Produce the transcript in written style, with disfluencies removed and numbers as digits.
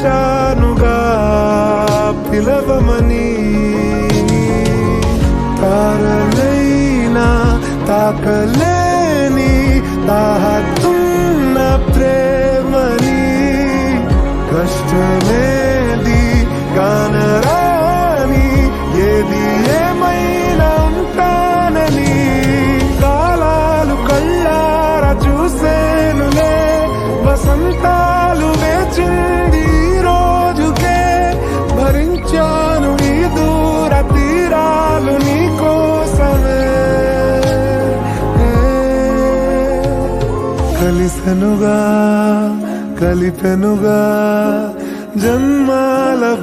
పిలిచానుగా పిలవమని. తారలైనా తాకలేని తాహతున్న ప్రేమని, కష్టమేది కానరాని ఏది ఏమైనా ఉంటానని. కాలాలు కళ్ళారా చూసేనులే, వసంతాలు వేచింది ఈ రోజుకే. భరించాను ఈ దూర తీరాలు నీ కోసమే. కలిసెనుగా కలిపెనుగా జన్మాల